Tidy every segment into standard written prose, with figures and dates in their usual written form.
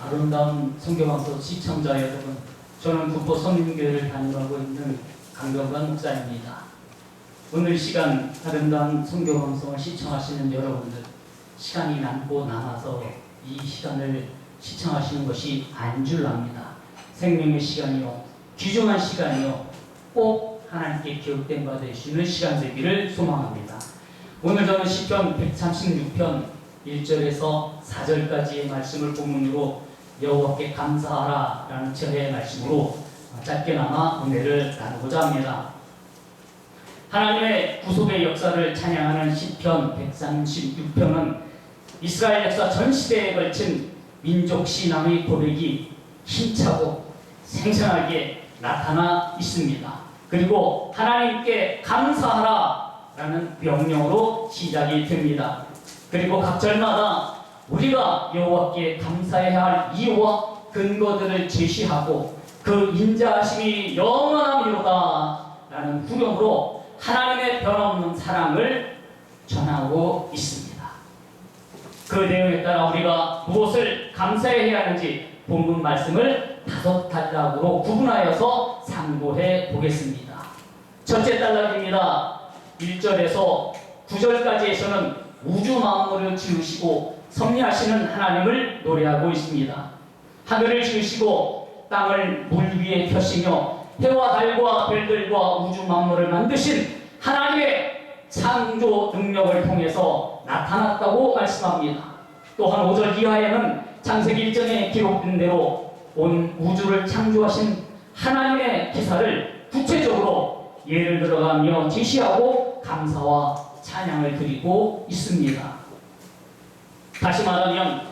아름다운 성경방송 시청자 여러분, 저는 구포 성림교회를 담임하고 있는 강병관 목사입니다. 오늘 시간 아름다운 성경방송을 시청하시는 여러분들, 시간이 남고 남아서 이 시간을 시청하시는 것이 안줄납니다. 생명의 시간이요, 귀중한 시간이요, 꼭 하나님께 기억된 바 되시는 시간 되기를 소망합니다. 오늘 저는 시편 136편 1절에서 4절까지의 말씀을 본문으로 여호와께 감사하라 라는 절의 말씀으로 짧게나마 은혜를 나누고자 합니다. 하나님의 구속의 역사를 찬양하는 시편 136편은 이스라엘 역사 전 시대에 걸친 민족 신앙의 고백이 힘차고 생생하게 나타나 있습니다. 그리고 하나님께 감사하라 라는 명령으로 시작이 됩니다. 그리고 각 절마다 우리가 여호와께 감사해야 할 이유와 근거들을 제시하고 그 인자하심이 영원함이로다 라는 후렴으로 하나님의 변함없는 사랑을 전하고 있습니다. 그 내용에 따라 우리가 무엇을 감사해야 하는지 본문 말씀을 5단락으로 구분하여서 상고해 보겠습니다. 첫째 단락입니다. 1절에서 9절까지에서는 우주 만물을 지으시고 섭리하시는 하나님을 노래하고 있습니다. 하늘을 지으시고 땅을 물 위에 펴시며 해와 달과 별들과 우주 만물을 만드신 하나님의 창조 능력을 통해서 나타났다고 말씀합니다. 또한 5절 이하에는 창세기 1장에 기록된 대로 온 우주를 창조하신 하나님의 기사를 구체적으로 예를 들어가며 제시하고 감사와 찬양을 드리고 있습니다. 다시 말하면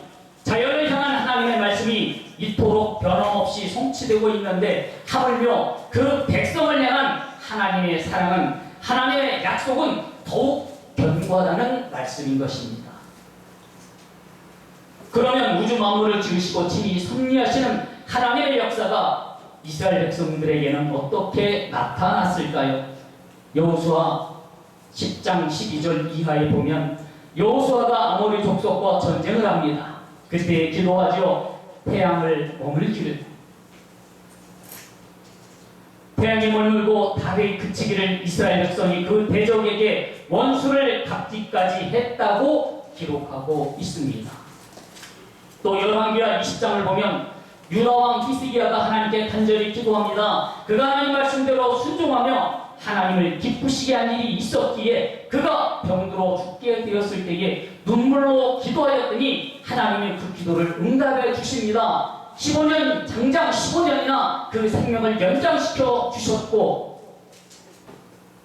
자연을 향한 하나님의 말씀이 이토록 변함없이 성취되고 있는데 하물며 그 백성을 향한 하나님의 사랑은, 하나님의 약속은 더욱 견고하다는 말씀인 것입니다. 그러면 우주 만물을 지으시고 친히 섭리하시는 하나님의 역사가 이스라엘 백성들에게는 어떻게 나타났을까요? 여호수아 10장 12절 이하에 보면 여호수아가 아모리 족속과 전쟁을 합니다. 그때 기도하죠. 태양을 머물기를, 태양이 머물고 달이 그치기를 이스라엘 백성이 그 대적에게 원수를 갚기까지 했다고 기록하고 있습니다. 또 열왕기하 20장을 보면 유다왕 히스기야가 하나님께 간절히 기도합니다. 그가 하나님 말씀대로 순종하며 하나님을 기쁘시게 한 일이 있었기에 그가 병들어 죽게 되었을 때에 눈물로 기도하였더니 하나님이 그 기도를 응답해 주십니다. 15년, 장장 15년이나 그 생명을 연장시켜 주셨고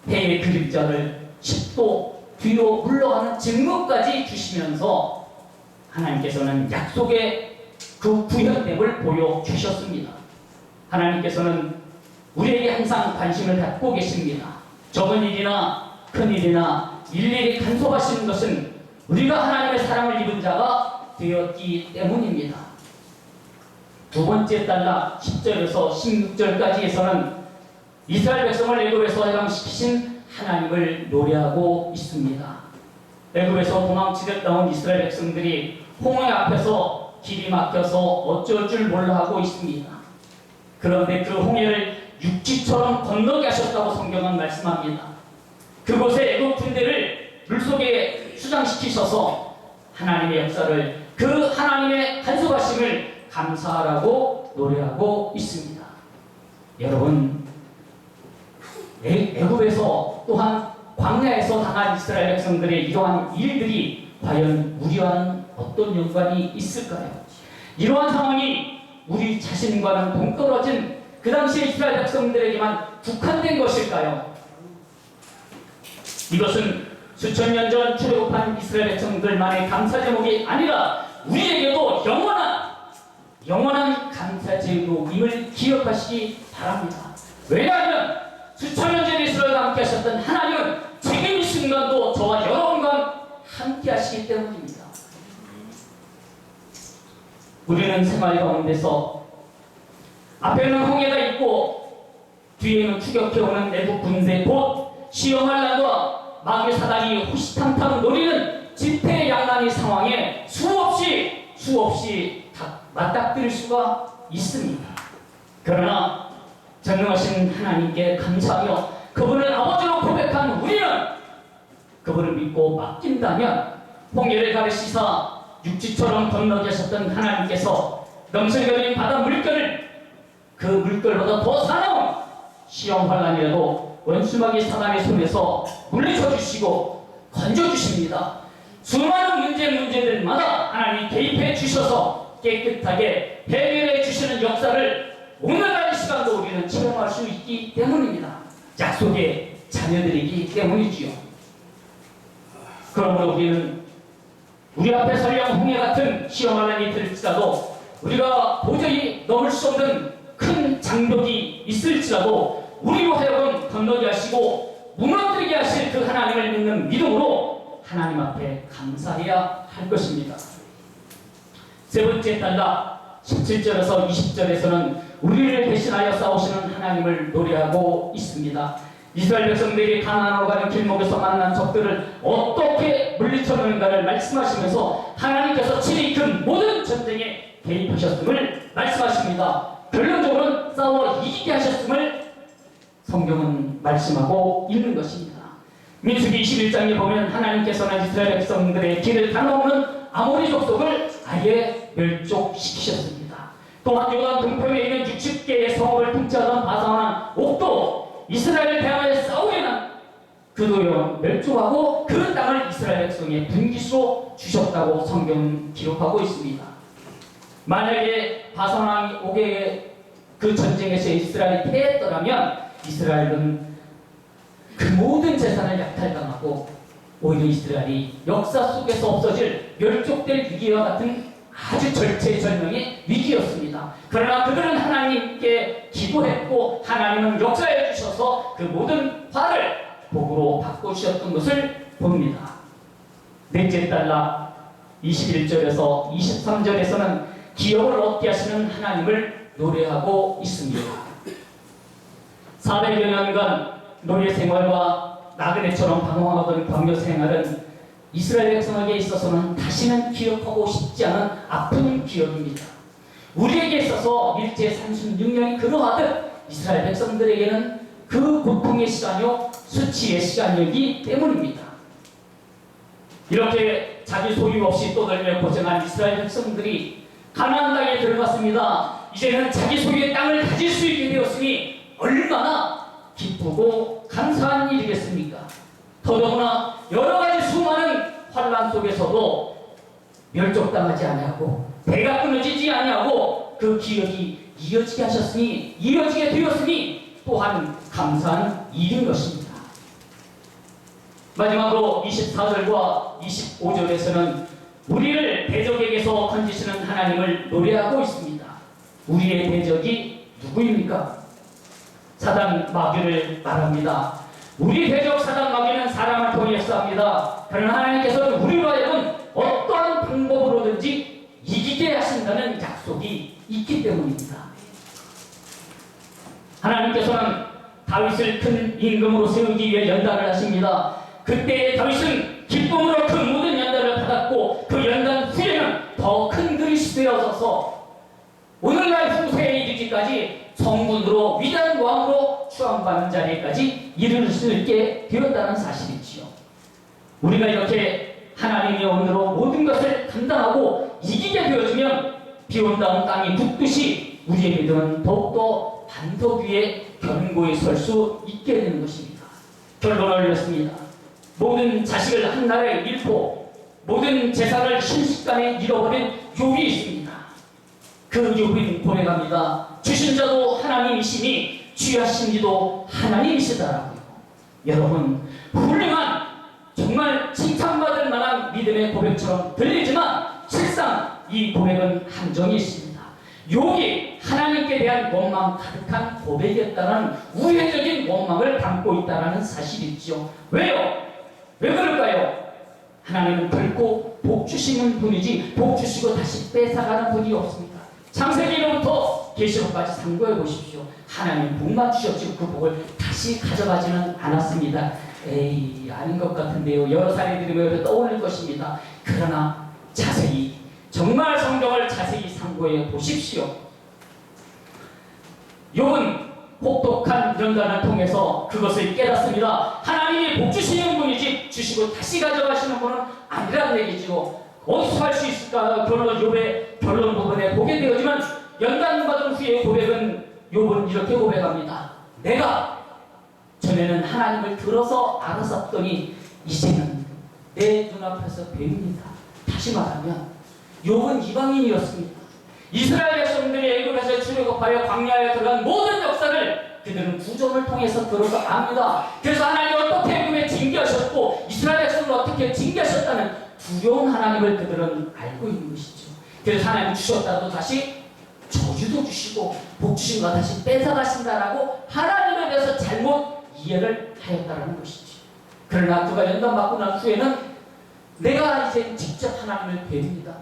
해의 그림자를 10도 뒤로 물러가는 증거까지 주시면서 하나님께서는 약속의 그 구현됨을 보여주셨습니다. 하나님께서는 우리에게 항상 관심을 갖고 계십니다. 적은 일이나 큰 일이나 일일이 간섭하시는 것은 우리가 하나님의 사랑을 입은 자가 되었기 때문입니다. 두 번째 단락 10절에서 16절까지에서는 이스라엘 백성을 애굽에서 해방시키신 하나님을 노래하고 있습니다. 애굽에서 도망치듯 나온 이스라엘 백성들이 홍해 앞에서 길이 막혀서 어쩔 줄 몰라 하고 있습니다. 그런데 그 홍해를 육지처럼 건너게 하셨다고 성경은 말씀합니다. 그곳에 애굽 군대를 물속에 수장시키셔서 하나님의 역사를, 그 하나님의 간섭하심을 감사하라고 노래하고 있습니다. 여러분, 애굽에서 또한 광야에서 당한 이스라엘 백성들의 이러한 일들이 과연 우리와는 어떤 연관이 있을까요? 이러한 상황이 우리 자신과는 동떨어진 그 당시 이스라엘 백성들에게만 국한된 것일까요? 이것은 수천 년 전 출애굽한 이스라엘 백성들만의 감사 제목이 아니라 우리에게도 영원한 감사 제목임을 기억하시기 바랍니다. 왜냐하면 수천 년 전에 이스라엘과 함께 하셨던 하나님은 지금 이 순간도 저와 여러분과 함께 하시기 때문입니다. 우리는 생활 가운데서 앞에는 홍해가 있고 뒤에는 추격해오는 애국 군대, 곧 시험할란과 마귀 사단이 호시탐탐 노리는 집회양난의 상황에 수없이 맞닥뜨릴 수가 있습니다. 그러나 전능하신 하나님께 감사하며 그분을 아버지로 고백한 우리는 그분을 믿고 맡긴다면 홍해를 가르시사 육지처럼 건너가셨던 하나님께서 넘실거리는 바다 물결을 그 물결보다 더 사나운 시험 환란이라도 원수마귀 사단의 손에서 물리쳐 주시고 건져 주십니다. 수많은 문제들마다 하나님이 개입해 주셔서 깨끗하게 해결해 주시는 역사를 오늘날 이 시간도 우리는 체험할 수 있기 때문입니다. 약속의 자녀들이기 때문이지요. 그러므로 우리는 우리 앞에 설령 홍해 같은 시험 환란이 들지라도 우리가 도저히 넘을 수 없는 큰 장벽이 있을지라도 우리로 하여금 건너게 하시고 무너뜨리게 하실 그 하나님을 믿는 믿음으로 하나님 앞에 감사해야 할 것입니다. 세 번째 단락 17절에서 20절에서는 우리를 대신하여 싸우시는 하나님을 노래하고 있습니다. 이스라엘 백성들이 가나안으로 가는 길목에서 만난 적들을 어떻게 물리쳐내는가를 말씀하시면서 하나님께서 친히 그 모든 전쟁에 개입하셨음을 말씀하십니다. 결론적으로는 싸워 이기게 하셨음을 성경은 말씀하고 있는 것입니다. 민수기 21장에 보면 하나님께서는 이스라엘 백성들의 길을 가로막는 아모리 족속을 아예 멸족시키셨습니다. 또한 요단 동편에 있는 60개의 성읍을 통치하던 바사왕 옥도 이스라엘을 대하여 싸우려는 그도요 멸종하고 그 땅을 이스라엘 백성의 분기수로 주셨다고 성경은 기록하고 있습니다. 만약에 바사왕 옥의 그 전쟁에서 이스라엘이 패했더라면 이스라엘은 그 모든 재산을 약탈당하고 오히려 이스라엘이 역사 속에서 없어질 멸족될 위기와 같은 아주 절체절명의 위기였습니다. 그러나 그들은 하나님께 기도했고 하나님은 역사해 주셔서 그 모든 화를 복으로 바꿔주셨던 것을 봅니다. 넷째 단락 21절에서 23절에서는 기업을 얻게 하시는 하나님을 노래하고 있습니다. 400여 년간 노예 생활과 나그네처럼 방황하던 광야 생활은 이스라엘 백성에게 있어서는 다시는 기억하고 싶지 않은 아픈 기억입니다. 우리에게 있어서 일제 36년이 그러하듯 이스라엘 백성들에게는 그 고통의 시간이요 수치의 시간이기 때문입니다. 이렇게 자기 소유 없이 떠들며 고생한 이스라엘 백성들이 가나안 땅에 들어갔습니다. 이제는 자기 소유의 땅을 가질 수 있게 되었으니 얼마나 기쁘고 감사한 일이겠습니까? 더더구나 여러 가지 수많은 환란 속에서도 멸족당하지 아니하고 배가 끊어지지 아니하고 그 기억이 이어지게 하셨으니 이어지게 되었으니 또한 감사한 일인 것입니다. 마지막으로 24절과 25절에서는 우리를 대적에게서 건지시는 하나님을 노래하고 있습니다. 우리의 대적이 누구입니까? 사단 마귀를 말합니다. 우리 대적 사단 마귀는 사람을 통해서 합니다. 그러나 하나님께서는 우리로 하여금 어떠한 방법으로든지 이기게 하신다는 약속이 있기 때문입니다. 하나님께서는 다윗을 큰 임금으로 세우기 위해 연단을 하십니다. 그때 다윗은 기쁨으로 그 모든 연단을 받았고 그 연단 후에는 더 큰 그릇이 되어져서 오늘날 후세에 이르기까지 성군으로 위대한 왕으로 추앙받는 자리까지 이를 수 있게 되었다는 사실이지요. 우리가 이렇게 하나님의 은혜로 모든 것을 감당하고 이기게 되어지면 비온 다음 땅이 붓듯이 우리의 믿음은 더욱더 반석 위에 견고히 설 수 있게 되는 것입니다. 결론을 내렸습니다. 모든 자식을 한나라에 잃고 모든 재산을 순식간에 잃어버린 욥이 있습니다. 그 욥은 고백합니다. 주신 자도 하나님이시니 취하신 이도 하나님이시다라고요. 여러분, 훌륭한 정말 칭찬받을 만한 믿음의 고백처럼 들리지만 실상 이 고백은 함정이 있습니다. 욥이 하나님께 대한 원망 가득한 고백이었다는 우회적인 원망을 담고 있다는 사실이죠. 왜요? 왜 그럴까요? 하나님은 결코 복 주시는 분이지 복 주시고 다시 뺏어가는 분이 없습니다. 창세기로부터 계시록까지 상고해 보십시오. 하나님 복만 주셨지 그 복을 다시 가져가지는 않았습니다. 에이, 아닌 것 같은데요. 여러 사례 들으며 떠오를 것입니다. 그러나 자세히 정말 성경을 자세히 참고해 보십시오. 욥은 혹독한 연단을 통해서 그것을 깨닫습니다. 하나님이 복 주시는 분이지 주시고 다시 가져가시는 분은 아니라는 얘기죠. 어디서 할 수 있을까? 욥의 결론 부분에 보게 되었지만 연단받은 후에 욥은 이렇게 고백합니다. 내가 전에는 하나님을 들어서 알았었더니 이제는 내 눈앞에서 뵙니다. 다시 말하면 욥은 이방인이었습니다. 이스라엘 백성들이 애굽에서 출애굽하여 광야에 들어간 모든 역사를 그들은 구점을 통해서 들어서 압니다. 그래서 하나님이 어떻게 애굽에 징계하셨고 이스라엘 백성을 어떻게 징계하셨다는 두려운 하나님을 그들은 알고 있는 것이죠. 그래서 하나님이 주셨다도 다시 저주도 주시고 복 주신 거 다시 뺏어가신다라고 하나님에 대해서 잘못 이해를 하였다는 것이죠. 그러나 그가 연단받고 난 후에는 내가 이제 직접 하나님을 뵙니다.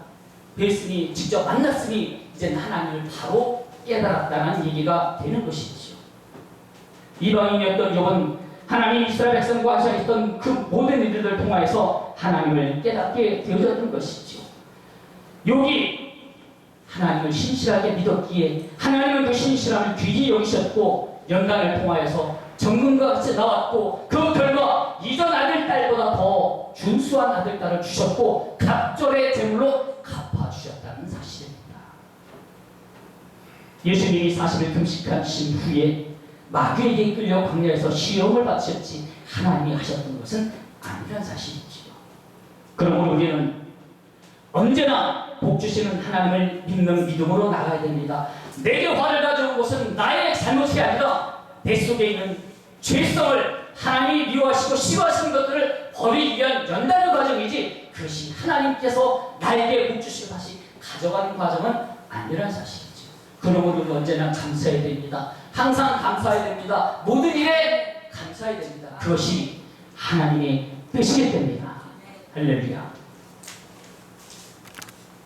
뵀으니 직접 만났으니 이제 하나님을 바로 깨달았다는 얘기가 되는 것이죠. 이방인이었던 욥은 하나님 이스라엘 백성과 하셨던 그 모든 일들을 통하여서 하나님을 깨닫게 되어졌던 것이죠. 욥이 하나님을 신실하게 믿었기에 하나님은 그 신실함을 귀히 여기셨고 연단을 통하여서 정금과 같이 나왔고 그 결과 이전 아들 딸보다 더 준수한 아들 딸을 주셨고 갑절의 제물로 갚아주셨다는 사실입니다. 예수님이 40일 금식하신 후에 마귀에게 이끌려 광야에서 시험을 받으셨지 하나님이 하셨던 것은 아니란 사실이지요. 그러므로 우리는 언제나 복 주시는 하나님을 믿는 믿음으로 나가야 됩니다. 내게 화를 가져온 것은 나의 잘못이 아니라 내 속에 있는 죄성을 하나님이 미워하시고 싫어하시는 것들을 버리기 위한 연단의 과정이지 그것이 하나님께서 나에게 복 주시고 다시 가져가는 과정은 아니란 사실이죠. 그러므로 언제나 감사해야 됩니다. 항상 감사해야 됩니다. 모든 일에 감사해야 됩니다. 그것이 하나님의 뜻이기 때문입니다. 할렐루야.